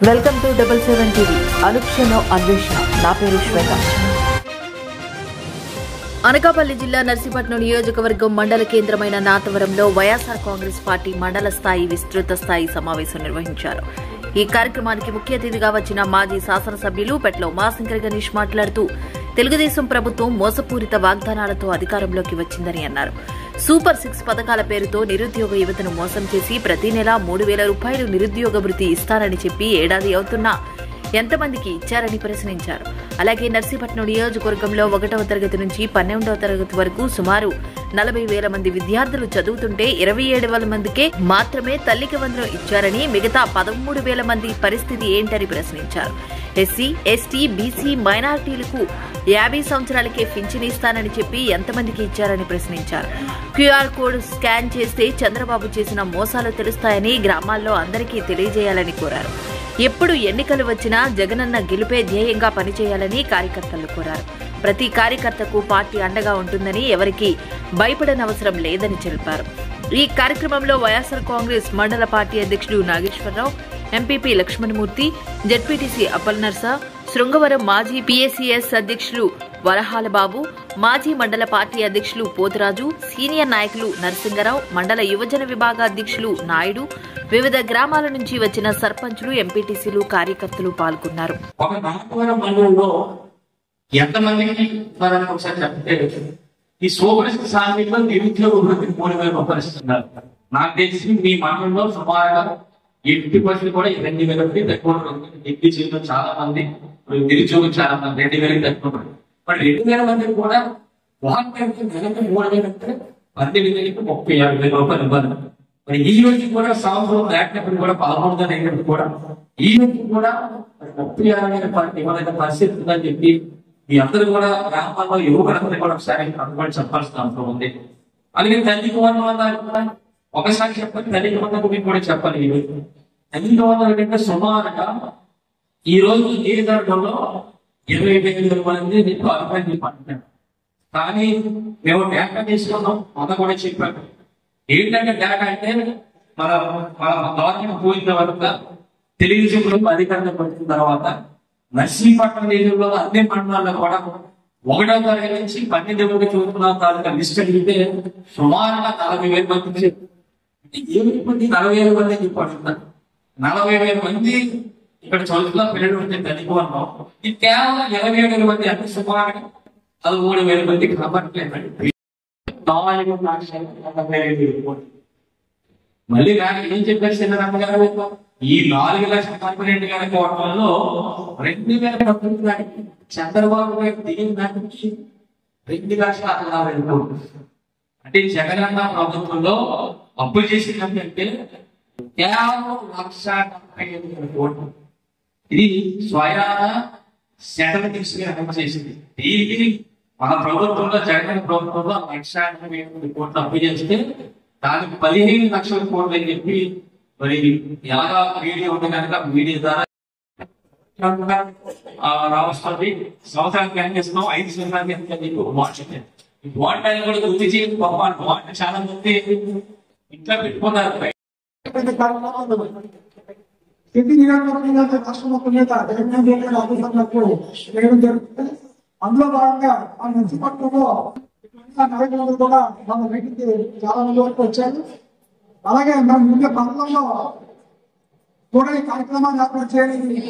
Welcome to 77 TV అనుక్షణం అన్వేషణ. నా పేరు శ్వేత. అనకాపల్లి జిల్లా నర్సీపట్నం నియోజకవర్గం మండల కేంద్రమైన నాతవరంలో వైఎస్ఆర్ కాంగ్రెస్ పార్టీ మండల స్థాయి విస్తృత స్థాయి సమావేశం నిర్వహించారు. ఈ కార్యక్రమానికి ముఖ్య అతిథిగా వచ్చిన మాజీ శాసనసభ్యులు పెట్ల ఉమాశంకర్ గణేష్ మాట్లాడుతూ తెలుగుదేశం ప్రభుత్వం మోసపూరిత వాగ్దానాలతో అధికారంలోకి వచ్చిందని అన్నారు. సూపర్ 6 పథకాల పేరుతో నిరుద్యోగ యువతను మోసం చేసి ప్రతి నెల 3,000 రూపాయలు నిరుద్యోగ భృతి ఇస్తారని చెప్పి ఏడాది అవుతున్నా ఎంతమందికి ఇచ్చారని ప్రశ్నించారు. అలాగే నర్సీపట్నం నియోజకవర్గంలో 1వ తరగతి నుంచి 12వ తరగతి వరకు సుమారు 40,000 మంది విద్యార్థులు చదువుతుంటే 27,000 మందికే మాత్రమే తల్లికి వందనం ఇచ్చారని, మిగతా 13,000 మంది పరిస్థితి ఏంటని ప్రశ్నించారు. ఎస్సీ, ఎస్టీ, బీసీ, మైనారిటీలకు 50 సంవత్సరాలకే పింఛన్ ఇస్తానని చెప్పి ఎంతమందికి ఇచ్చారని ప్రశ్నించారు. క్యూఆర్ కోడ్ స్కాన్ చేస్తే చంద్రబాబు చేసిన మోసాలు తెలుస్తాయని గ్రామాల్లో అందరికీ తెలియజేయాలని కోరారు. ఎప్పుడు ఎన్నికలు వచ్చినా జగనన్న గెలుపే ధ్యేయంగా పనిచేయాలని కార్యకర్తలు కోరారు. ప్రతి కార్యకర్తకు పార్టీ అండగా ఉంటుందని, ఎవరికీ భయపడనవసరం లేదని తెలిపారు. ఈ కార్యక్రమంలో వైఎస్ఆర్ కాంగ్రెస్ మండల పార్టీ అధ్యక్షుడు నాగేశ్వరరావు, ఎంపీపీ లక్ష్మణమూర్తి, జెడ్పీటీసీ అప్పలనర్స, శృంగవరం మాజీ పీఏసీఎస్ అధ్యక్షులు వరహాలబాబు, మాజీ మండల పార్టీ అధ్యక్షులు పోతురాజు, సీనియర్ నాయకులు నరసింగరావు, మండల యువజన విభాగ అధ్యక్షులు నాయుడు, వివిధ గ్రామాల నుంచి వచ్చిన సర్పంచులు, ఎంపీటీసీలు, కార్యకర్తలు పాల్గొన్నారు. ఈ సోపరిస్థితి సాంఘికంలో నిరుద్యోగ వృత్తి 3,000 రూపాయలు ఇస్తున్నారు. నాకు తెలిసి మీ మండలంలో సుమారుగా 80% కూడా 2,000 తక్కువ. డిగ్రీ చేయడం చాలా మంది, నిరుద్యోగం చాలా మంది 2,000 తక్కువ. మరి 2,000 మంది కూడా నెలకు 3,000 అంటే 18,000 30,000 రూపాయలు ఇవ్వాలి. మరి ఈ రోజు కూడా సంవత్సరం లేకపోతే కూడా 11వ తేదీ కూడా ఈ రోజు కూడా 30,000 రూపాయలు ఇవ్వాలనే పరిస్థితి ఉందని చెప్పి మీ అందరూ కూడా గ్రామాల్లో యువకులందరూ కూడా ఒకసారి అనుకోని చెప్పాల్సిన అవసరం ఉంది. అలాగే తల్లికి వందనాలు ఒకసారి చెప్పండి, తల్లికి వందనాలు గురించి కూడా చెప్పాలి. ఈ రోజు తల్లికి వందనాలు కంటే సుమారుగా ఈ రోజు నియోజకవర్గంలో 20,000 మంది నీకు అభిప్రాయం చెప్పంటున్నాను. కానీ మేము డేటా తీసుకున్నాం, మొన్న కూడా చెప్పాను. ఏంటంటే డేటా అంటే మన గవర్నమెంట్ పోయిన వరకు తెలుగుదేశం అధికారంలోకి వచ్చిన తర్వాత నర్సీపట్నం నియోజకవర్గంలో అన్ని మండలాల్లో కూడా 1వ తరగతి నుంచి 12వ తరగతి చదువుకున్న తాలూకా లిస్ట్ అడిగితే సుమారుగా 40,000 మంది. 40,000 మంది చెప్పాడుతున్నారు. 40,000 మంది ఇక్కడ చదువుతున్న పిల్లలు ఉంటే తల్లికోవడం ఇది కేవలం 27,000 మంది అంటే సుమారుగా 13,000 మంది కాబట్టి మళ్ళీ నాకు ఏం చెప్పారు చిన్న గారు, ఈ 4,42,000 కోట్లలో 2,000 చంద్రబాబు గారు దిగిన దానికి 2,60,60,000 కోట్లు. అంటే జగనన్న ప్రభుత్వంలో అప్పు చేసినట్టే కేవలం 1,75,000 కోట్లు. ఇది స్వయాన సెంట్రల్ తీసుకుని చేసింది. దీనికి మన ప్రభుత్వంలో జగన్ ప్రభుత్వంలో 1,80,000 కోట్లు అప్పు చేస్తే దానికి 15 లక్షల కోట్లు అని చెప్పి మరి ఎలాగా మీడియా ఉంది కనుక మీడియా ద్వారా రావస్తుంది. సంవత్సరానికి ఏం చేస్తున్నాం, 5 సంవత్సరాలకి బాగుంటుంది. బాగుంటాయి కూడా గుర్తు చేయండి. బాగుంటే చాలా మంది ఇంట్లో పెట్టుకున్నారు. అందులో భాగంగా మన నర్సీపట్నంలో నాయకులందరూ కూడా మన మీటింగ్కి చాలా మంది వరకు వచ్చారు. అలాగే మన ముందు మండలంలో కూడా ఈ కార్యక్రమాన్ని ఏర్పాటు చేయడానికి